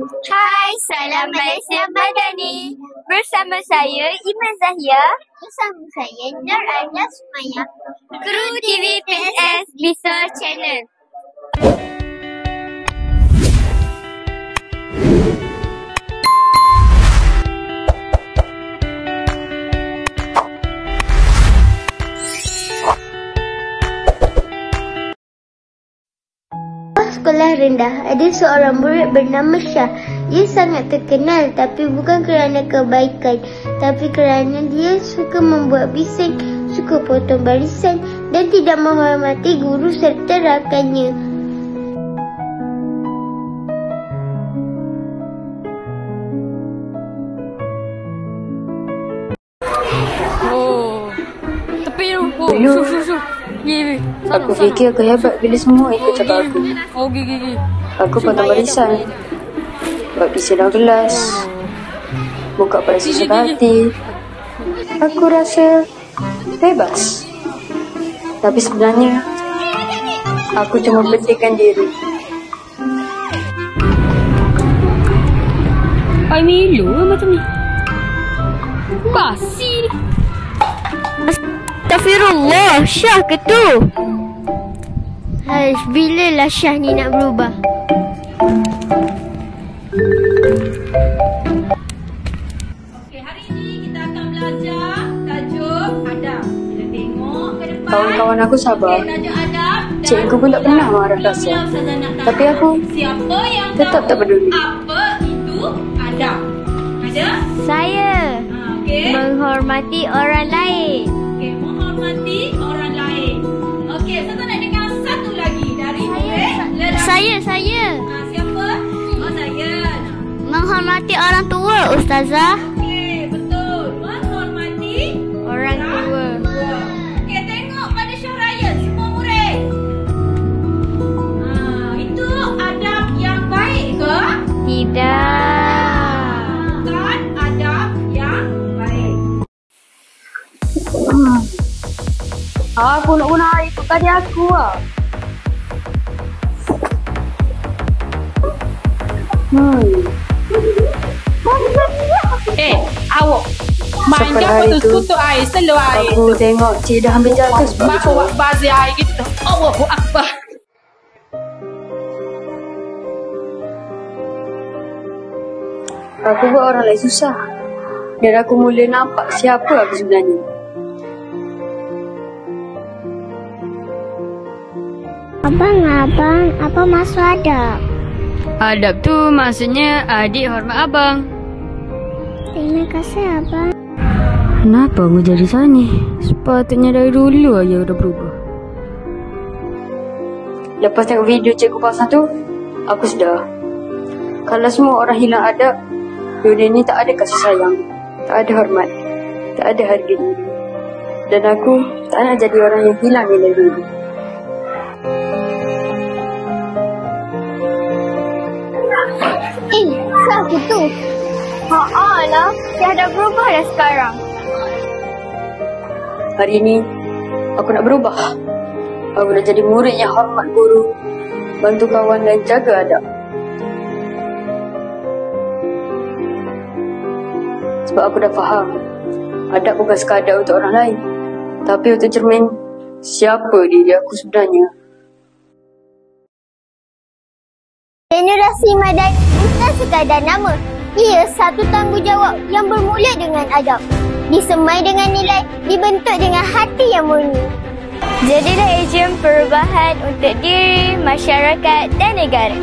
Hai, salam Malaysia Madani. Bersama saya Iman Zahia. Bersama saya Nur Aina Sumaya. Kru TV PNS Bisa Channel. Sekolah rendah, ada seorang murid bernama Syah. Dia sangat terkenal tapi bukan kerana kebaikan, tapi kerana dia suka membuat bising, suka potong barisan dan tidak menghormati guru serta rakannya. Tapi su. Aku fikir aku hebat bila semua ikut cakap aku. Aku potong barisan, buat pisau dalam gelas, buka pada sesuka hati. Aku rasa bebas. Tapi sebenarnya aku cuma pentingkan diri. Ai Milo macam ni. Basi ni. Astagfirullah, Syah ke tu? Haish, bilalah Syah ni nak berubah? Okey, hari ini kita akan belajar tajuk adab. Kita tengok ke depan. Kawan-kawan aku sabar. Okey, tajuk adab. Cikgu pun tak pernah marah kasar. Tapi aku Siapa yang tetap tahu tak peduli. apa itu adab? Ada? Saya Okey. menghormati orang lain. Okey, menghormati orang lain. Okey, saya nak dengar satu lagi dari murid lelaki. Saya Siapa? Oh, saya. menghormati orang tua, Ustazah. Okey, betul. Menghormati Orang tua. Okey, tengok pada syaraya semua murid. Itu adab yang baik ke? Tidak. Bukan adab yang baik. Aku nak guna air tu tadi aku lah. Awak main Sampai apa hari tu? tu, Tutup air, slow air Aku tu. tengok cik dah ambil jatuh sebab Bawa buat bazir air gitu. Allahu Akbar. aku buat orang lain susah. Dan aku mula nampak siapa aku sebenarnya. Abang, apa maksud adab? Adab tu maksudnya adik hormat abang. Terima kasih, Abang. Kenapa aku jadi macam ni? Sepatutnya dari dulu aja udah berubah. Lepas tengok video cikgu pasal tu, aku sedar. Kalau semua orang hilang adab, dunia ni tak ada kasih sayang, tak ada hormat, tak ada harga diri. Dan aku tak nak jadi orang yang hilang nilai diri. Siapa tu? Lah, Syah dah berubah dah sekarang. Hari ini, aku nak berubah. Aku nak jadi murid yang hormat guru, bantu kawan dan jaga adab. Sebab aku dah faham, adab bukan sekadar untuk orang lain, tapi untuk cermin siapa diri aku sebenarnya. Generasi Madani bukan sekadar nama. Ia satu tanggungjawab yang bermula dengan adab, disemai dengan nilai, dibentuk dengan hati yang murni. Jadilah ejen perubahan untuk diri, masyarakat dan negara.